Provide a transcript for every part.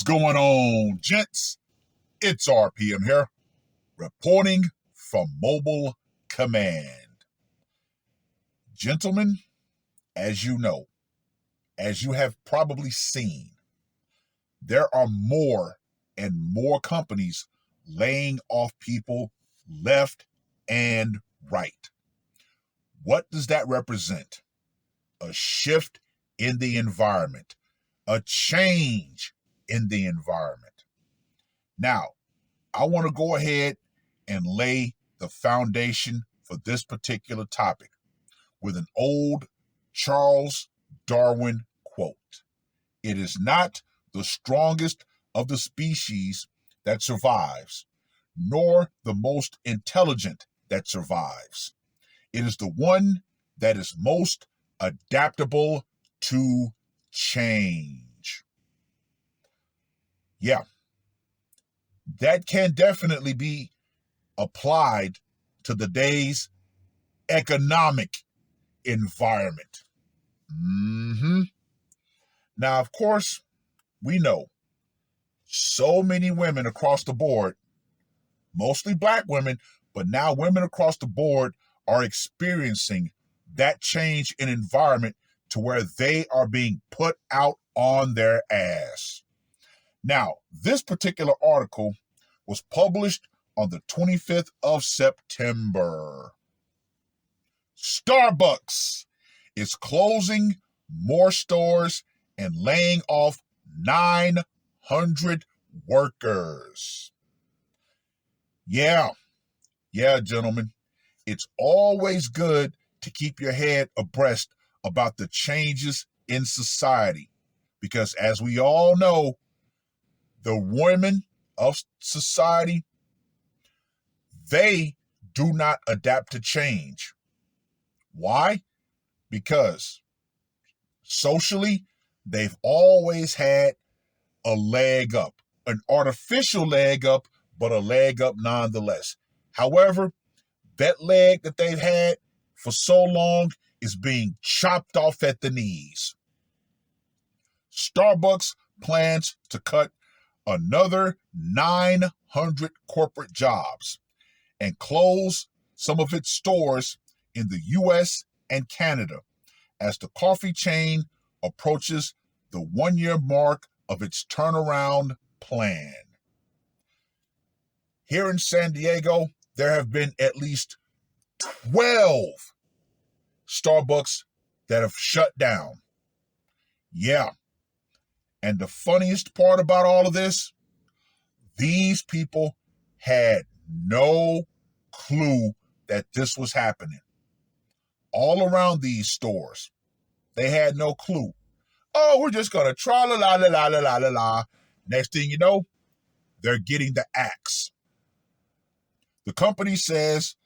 going on, gents? It's R.P.M. here, reporting from Mobile Command. Gentlemen, as you know, as you have probably seen, there are more and more companies laying off people left and right. What does that represent? A shift in the environment, a change in the environment. Now, I want to go ahead and lay the foundation for this particular topic with an old Charles Darwin quote. It is not the strongest of the species that survives, nor the most intelligent that survives. It is the one that is most adaptable to change. Yeah, that can definitely be applied to today's economic environment. Now, of course, we know so many women across the board, mostly black women, but now women across the board are experiencing that change in environment to where they are being put out on their ass. Now, this particular article was published on the 25th of September. Starbucks is closing more stores and laying off 900 workers. Yeah, gentlemen, it's always good to keep your head abreast about the changes in society because, as we all know, the women of society, they do not adapt to change. Why? Because socially, they've always had a leg up, an artificial leg up, but a leg up nonetheless. However, that leg that they've had for so long is being chopped off at the knees. Starbucks plans to cut another 900 corporate jobs and close some of its stores in the U.S. and Canada as the coffee chain approaches the 1-year mark of its turnaround plan. Here in San Diego, there have been at least 12 Starbucks that have shut down. Yeah. And the funniest part about all of this, these people had no clue that this was happening. All around these stores, they had no clue. Oh, we're just going to tra-la-la-la-la-la-la-la. Next thing you know, they're getting the axe. The company says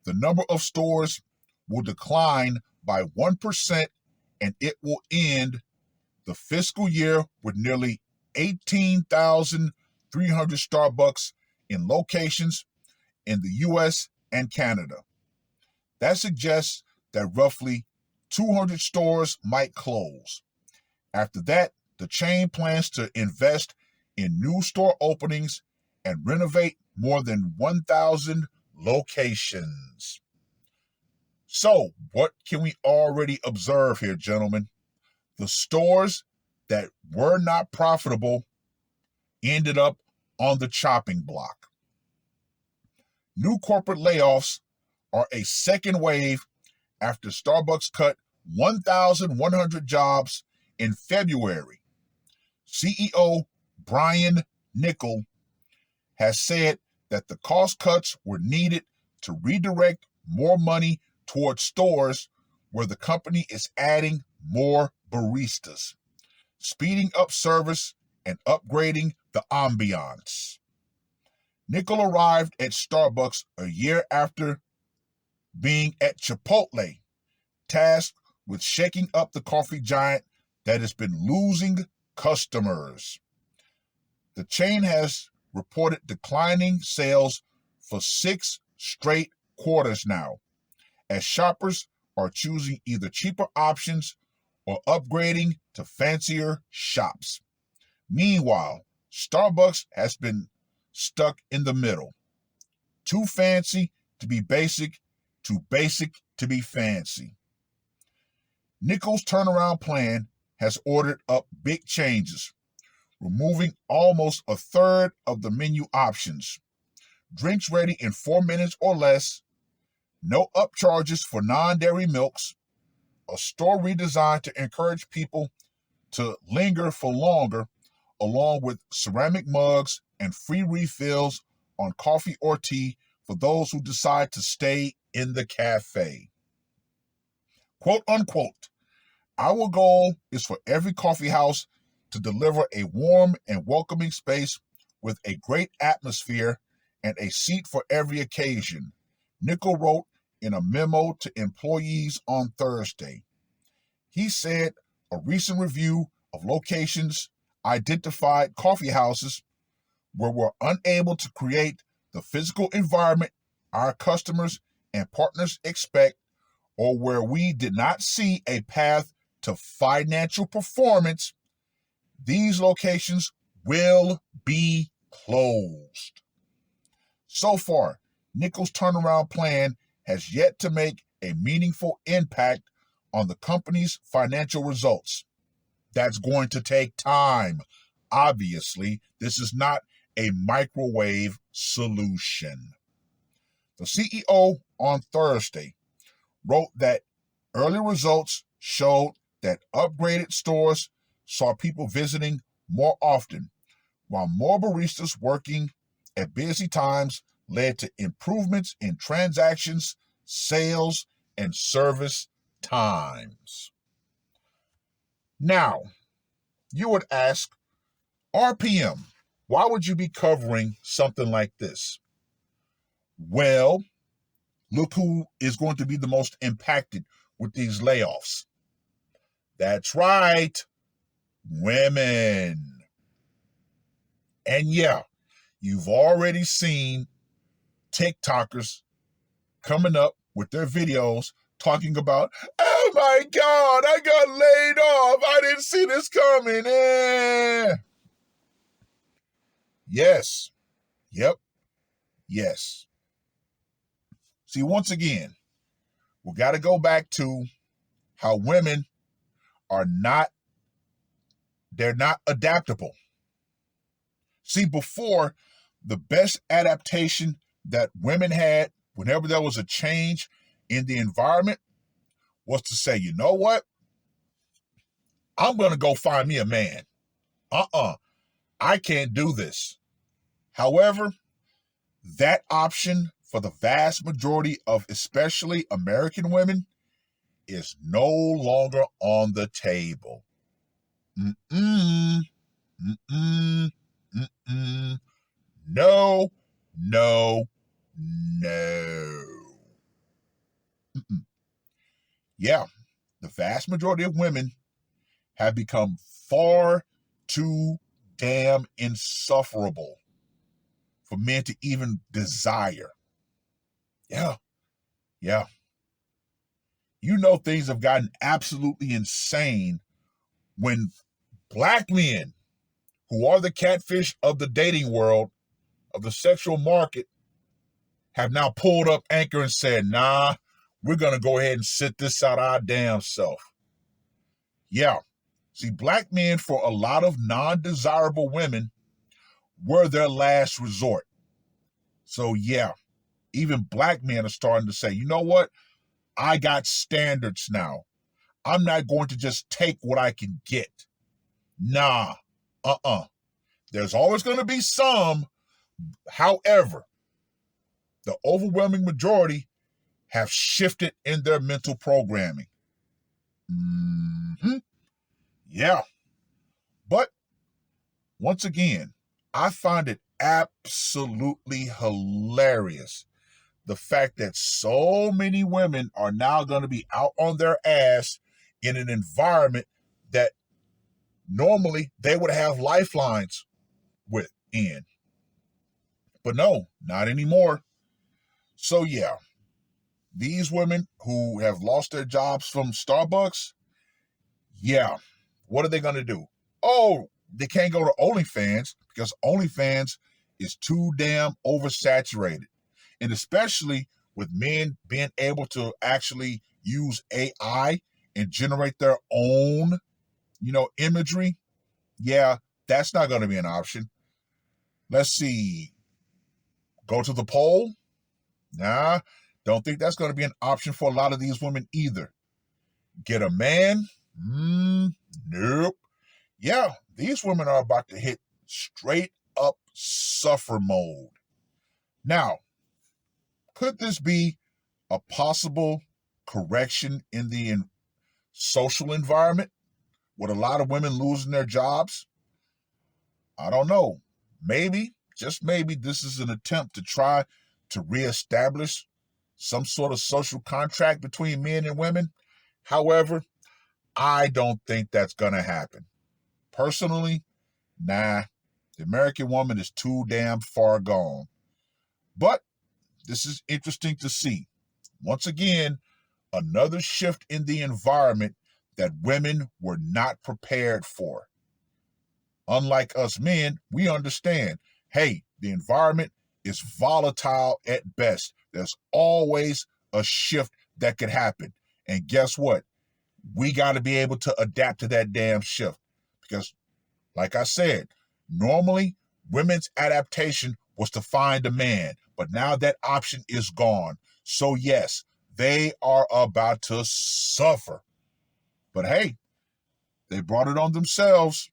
the number of stores will decline by 1% and it will end the fiscal year with nearly 18,300 Starbucks in locations in the U.S. and Canada. That suggests that roughly 200 stores might close. After that, the chain plans to invest in new store openings and renovate more than 1,000 locations. So, what can we already observe here, gentlemen? The stores that were not profitable ended up on the chopping block. New corporate layoffs are a second wave after Starbucks cut 1,100 jobs in February. CEO Brian Niccol has said that the cost cuts were needed to redirect more money towards stores where the company is adding more baristas, speeding up service, and upgrading the ambiance. Niccol arrived at Starbucks a year after being at Chipotle, tasked with shaking up the coffee giant that has been losing customers. The chain has reported declining sales for 6 straight quarters now, as shoppers are choosing either cheaper options or upgrading to fancier shops. Meanwhile, Starbucks has been stuck in the middle. Too fancy to be basic, too basic to be fancy. Nichols' turnaround plan has ordered up big changes, removing almost a third of the menu options. Drinks ready in 4 minutes or less, no upcharges for non-dairy milks, a store redesign to encourage people to linger for longer, along with ceramic mugs and free refills on coffee or tea for those who decide to stay in the cafe. Quote unquote, our goal is for every coffee house to deliver a warm and welcoming space with a great atmosphere and a seat for every occasion, Nichol wrote in a memo to employees on Thursday. He said a recent review of locations identified coffee houses where we're unable to create the physical environment our customers and partners expect, or where we did not see a path to financial performance. These locations will be closed. So far, Nichols' turnaround plan has yet to make a meaningful impact on the company's financial results. That's going to take time. Obviously, this is not a microwave solution. The CEO on Thursday wrote that early results showed that upgraded stores saw people visiting more often, while more baristas working at busy times led to improvements in transactions, sales, and service times. Now, you would ask, R.P.M., why would you be covering something like this? Well, look who is going to be the most impacted with these layoffs. That's right, women. And yeah, you've already seen TikTokers coming up with their videos talking about, oh my God, I got laid off. I didn't see this coming. Yes. Yep. Yes. See, once again, we got to go back to how women are not, they're not adaptable. See, before, the best adaptation that women had whenever there was a change in the environment was to say, you know what? I'm going to go find me a man. I can't do this. However, that option for the vast majority of especially American women is no longer on the table. Mm-mm, mm-mm, mm-mm. No, no, no. Mm-mm. Yeah, the vast majority of women have become far too damn insufferable for men to even desire. Yeah, yeah. You know things have gotten absolutely insane when black men, who are the catfish of the dating world, of the sexual market, have now pulled up anchor and said, nah, we're going to go ahead and sit this out our damn self. Yeah. See, black men, for a lot of non-desirable women, were their last resort. So yeah, even black men are starting to say, you know what? I got standards now. I'm not going to just take what I can get. Nah, There's always going to be some. However, the overwhelming majority have shifted in their mental programming. Mm-hmm. Yeah. But once again, I find it absolutely hilarious the fact that so many women are now going to be out on their ass in an environment that normally they would have lifelines within. But no, not anymore. So yeah, these women who have lost their jobs from Starbucks, yeah, what are they going to do? Oh, they can't go to OnlyFans because OnlyFans is too damn oversaturated. And especially with men being able to actually use AI and generate their own, imagery. Yeah, that's not going to be an option. Let's see. Go to the poll. Nah, don't think that's going to be an option for a lot of these women either. Get a man? Nope. Yeah, these women are about to hit straight up suffer mode. Now, could this be a possible correction in the social environment with a lot of women losing their jobs? I don't know. Maybe, just maybe, this is an attempt to try to reestablish some sort of social contract between men and women. However, I don't think that's going to happen. Personally, nah, the American woman is too damn far gone. But this is interesting to see. Once again, another shift in the environment that women were not prepared for. Unlike us men, we understand, hey, the environment is volatile at best. There's always a shift that could happen. And guess what? We got to be able to adapt to that damn shift. Because, like I said, normally women's adaptation was to find a man, but now that option is gone. So yes, they are about to suffer. But hey, they brought it on themselves.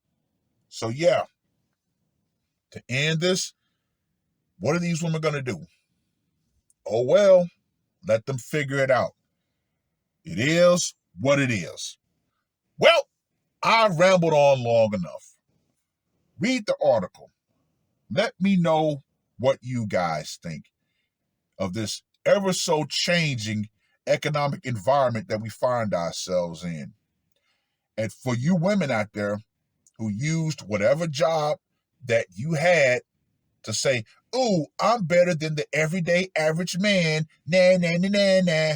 So yeah, to end this, what are these women going to do? Oh well, let them figure it out. It is what it is. Well, I rambled on long enough. Read the article. Let me know what you guys think of this ever so changing economic environment that we find ourselves in. And for you women out there who used whatever job that you had to say, ooh, I'm better than the everyday average man, nah, nah, nah, nah, nah.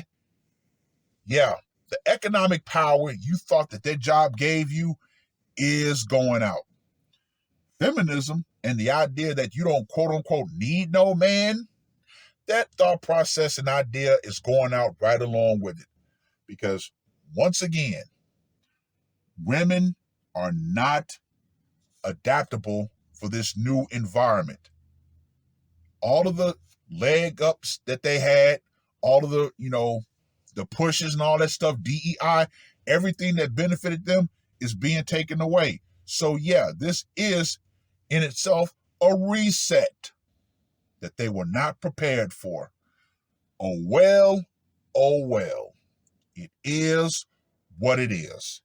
Yeah, the economic power you thought that job gave you is going out. Feminism and the idea that you don't quote unquote need no man, that thought process and idea is going out right along with it. Because once again, women are not adaptable for this new environment. All of the leg ups that they had, all of the pushes and all that stuff, DEI, everything that benefited them is being taken away. So yeah, this is in itself a reset that they were not prepared for. Oh well, oh well. It is what it is.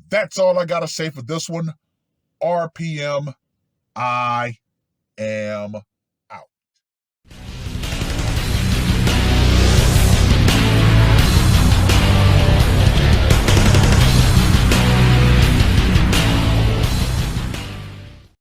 That's all I gotta say for this one. R.P.M. I am